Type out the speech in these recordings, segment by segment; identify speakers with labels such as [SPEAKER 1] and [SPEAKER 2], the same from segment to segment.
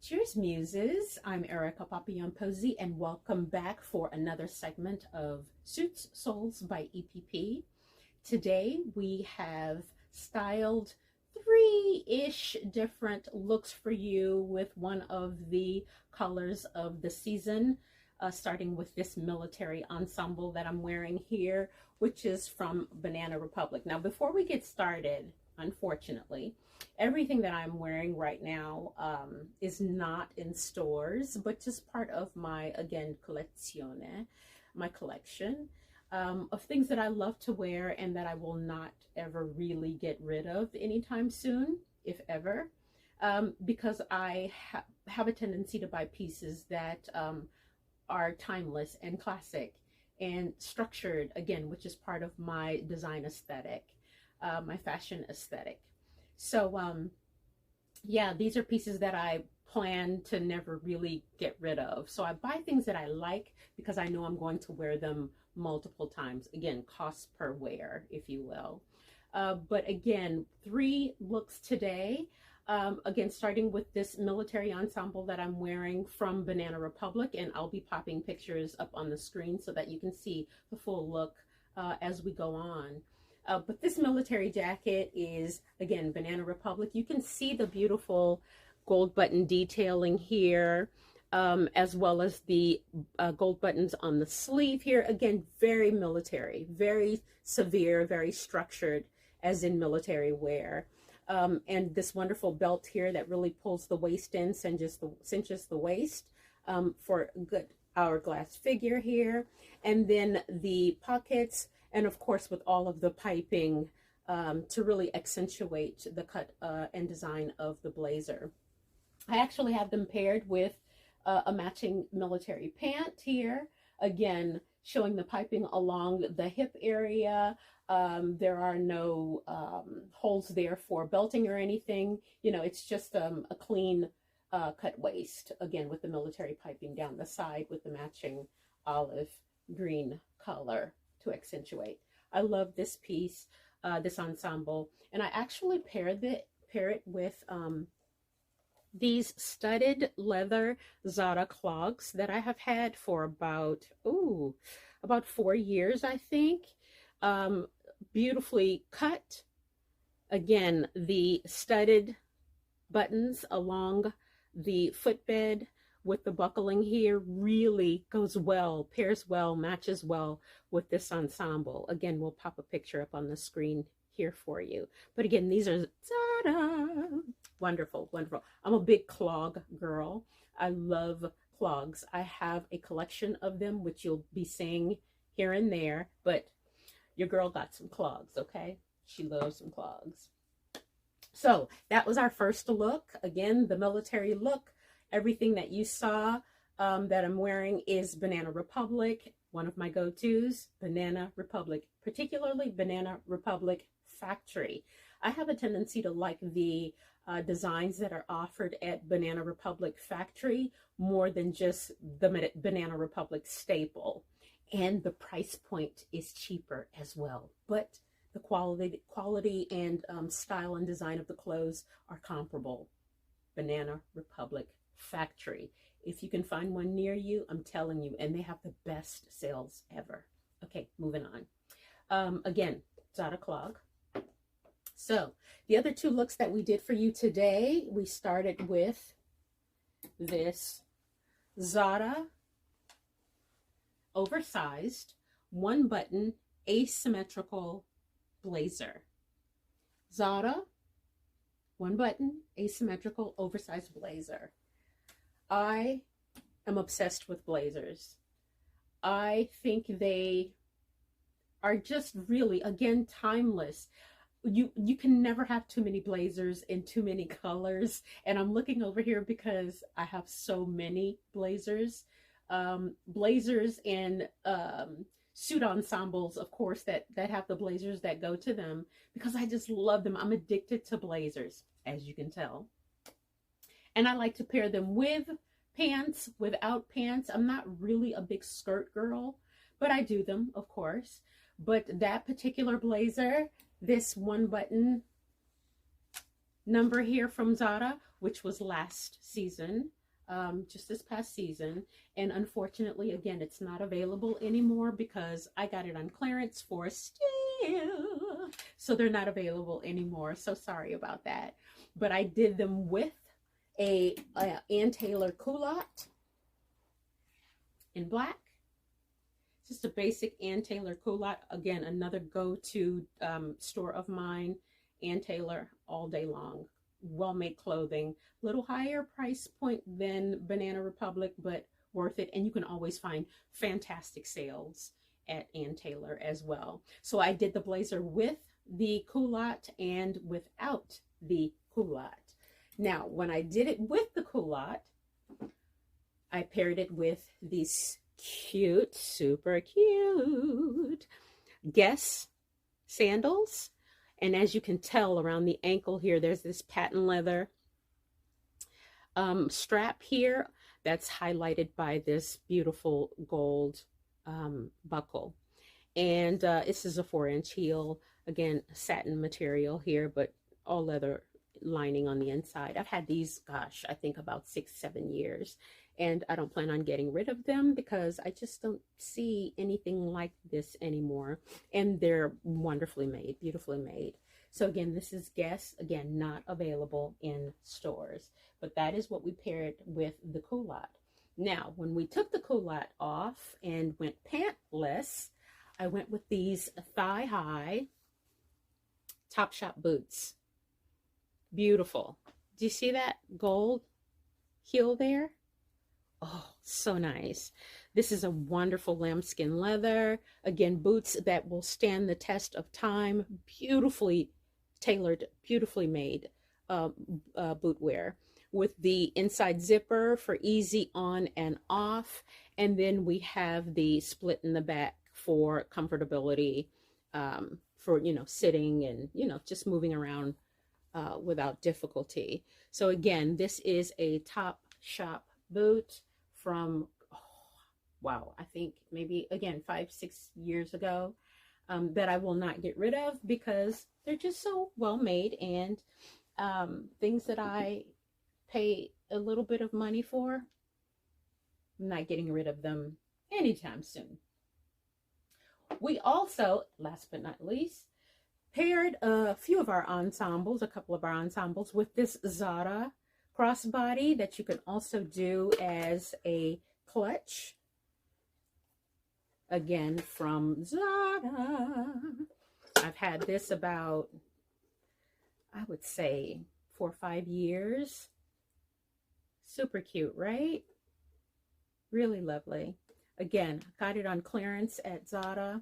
[SPEAKER 1] Cheers, Muses. I'm Erica Papillion-Posey, and welcome back for another segment of Suits Souls by EPP. Today we have styled three-ish different looks for you with one of the colors of the season, starting with this military ensemble that I'm wearing here, which is from Banana Republic. Now, before we get started, unfortunately, everything that I'm wearing right now is not in stores, but just part of my, again, collezione, my collection of things that I love to wear and that I will not ever really get rid of anytime soon, if ever, because I have a tendency to buy pieces that are timeless and classic and structured, again, which is part of my design aesthetic, my fashion aesthetic. So, yeah, these are pieces that I plan to never really get rid of. So I buy things that I like because I know I'm going to wear them multiple times. Again, cost per wear, if you will. But again, three looks today. Again, starting with this military ensemble that I'm wearing from Banana Republic, and I'll be popping pictures up on the screen so that you can see the full look as we go on. But this military jacket is, again, Banana Republic. You can see the beautiful gold button detailing here, as well as the gold buttons on the sleeve here. Again, very military, very severe, very structured, as in military wear. And this wonderful belt here that really pulls the waist in, cinches the waist for a good hourglass figure here. And then the pockets, and of course with all of the piping to really accentuate the cut and design of the blazer. I actually have them paired with a matching military pant here, again showing the piping along the hip area. There are no holes there for belting or anything. You know, it's just a clean cut waist, again with the military piping down the side with the matching olive green color to accentuate. I love this piece, this ensemble, and I actually pair it with these studded leather Zara clogs that I have had for about 4 years, I think. Beautifully cut. Again, the studded buttons along the footbed with the buckling here really goes well, pairs well, matches well with this ensemble. Again, we'll pop a picture up on the screen here for you. But again, these are Zara. Wonderful, wonderful. I'm a big clog girl. I love clogs. I have a collection of them, which you'll be seeing here and there, but your girl got some clogs, okay? She loves some clogs. So that was our first look. Again, the military look. Everything that you saw that I'm wearing is Banana Republic, one of my go-tos, Banana Republic, particularly Banana Republic Factory. I have a tendency to like the designs that are offered at Banana Republic Factory more than just the Banana Republic staple. And the price point is cheaper as well. But the quality and style and design of the clothes are comparable. Banana Republic Factory. If you can find one near you, I'm telling you, and they have the best sales ever. Okay, moving on. Again, Zara clog. So the other two looks that we did for you today, we started with this Zara oversized one button asymmetrical blazer. Zara one button asymmetrical oversized blazer. I am obsessed with blazers. I think they are just really, again, timeless. You can never have too many blazers in too many colors. And I'm looking over here because I have so many blazers. Blazers and suit ensembles, of course, that have the blazers that go to them, because I just love them. I'm addicted to blazers, as you can tell. And I like to pair them with pants, without pants. I'm not really a big skirt girl, but I do them, of course. But that particular blazer, this one button number here from Zara, which was last season, just this past season. And unfortunately, again, it's not available anymore because I got it on clearance for a steal. So they're not available anymore. So sorry about that. But I did them with a Ann Taylor culotte in black. Just a basic Ann Taylor culotte. Again, another go-to store of mine. Ann Taylor all day long. Well-made clothing. Little higher price point than Banana Republic, but worth it. And you can always find fantastic sales at Ann Taylor as well. So I did the blazer with the culotte and without the culotte. Now, when I did it with the culotte, I paired it with these cute, super cute Guess sandals. And as you can tell around the ankle here, there's this patent leather strap here that's highlighted by this beautiful gold buckle. And this is a 4-inch heel. Again, satin material here, but all leather lining on the inside. I've had these, gosh, I think about 6-7 years. And I don't plan on getting rid of them because I just don't see anything like this anymore. And they're wonderfully made, beautifully made. So again, this is Guess, again, not available in stores. But that is what we paired with the culotte. Now, when we took the culotte off and went pantless, I went with these thigh-high Topshop boots. Beautiful. Do you see that gold heel there? Oh, so nice. This is a wonderful lambskin leather. Again, boots that will stand the test of time. Beautifully tailored, beautifully made boot wear with the inside zipper for easy on and off. And then we have the split in the back for comfortability, for, you know, sitting and, you know, just moving around without difficulty. So again, this is a Topshop boot from, oh, wow, I think maybe, again, 5-6 years ago, that I will not get rid of because they're just so well made, and things that I pay a little bit of money for, I'm not getting rid of them anytime soon. We also, last but not least, paired a few of our ensembles, a couple of our ensembles, with this Zara crossbody that you can also do as a clutch. Again, from Zara. I've had this about, I would say, 4 or 5 years. Super cute, right? Really lovely. Again, got it on clearance at Zara.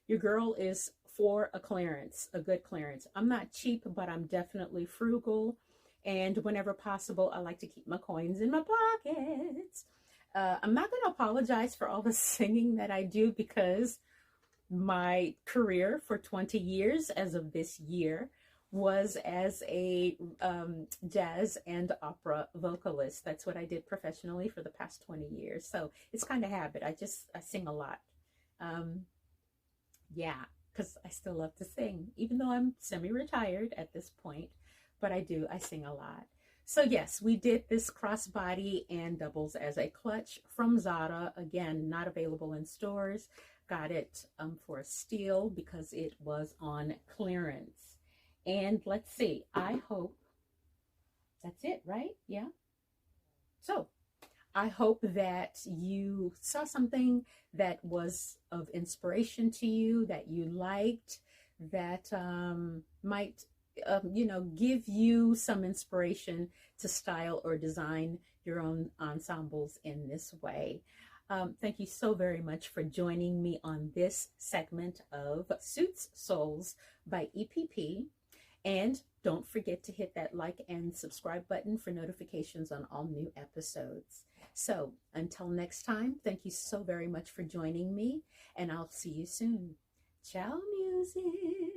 [SPEAKER 1] Your girl is for a clearance, a good clearance. I'm not cheap, but I'm definitely frugal. And whenever possible, I like to keep my coins in my pockets. I'm not going to apologize for all the singing that I do because my career for 20 years as of this year was as a jazz and opera vocalist. That's what I did professionally for the past 20 years. So it's kind of habit. I sing a lot. Yeah, because I still love to sing, even though I'm semi-retired at this point, but I sing a lot. So yes, we did this crossbody and doubles as a clutch from Zara. Again, not available in stores. Got it for a steal because it was on clearance. And let's see, I hope that's it, right? Yeah. So I hope that you saw something that was of inspiration to you, that you liked, that might you know, give you some inspiration to style or design your own ensembles in this way. Thank you so very much for joining me on this segment of Suits Souls by EPP. And don't forget to hit that like and subscribe button for notifications on all new episodes. So until next time, thank you so very much for joining me, and I'll see you soon. Ciao, Muses.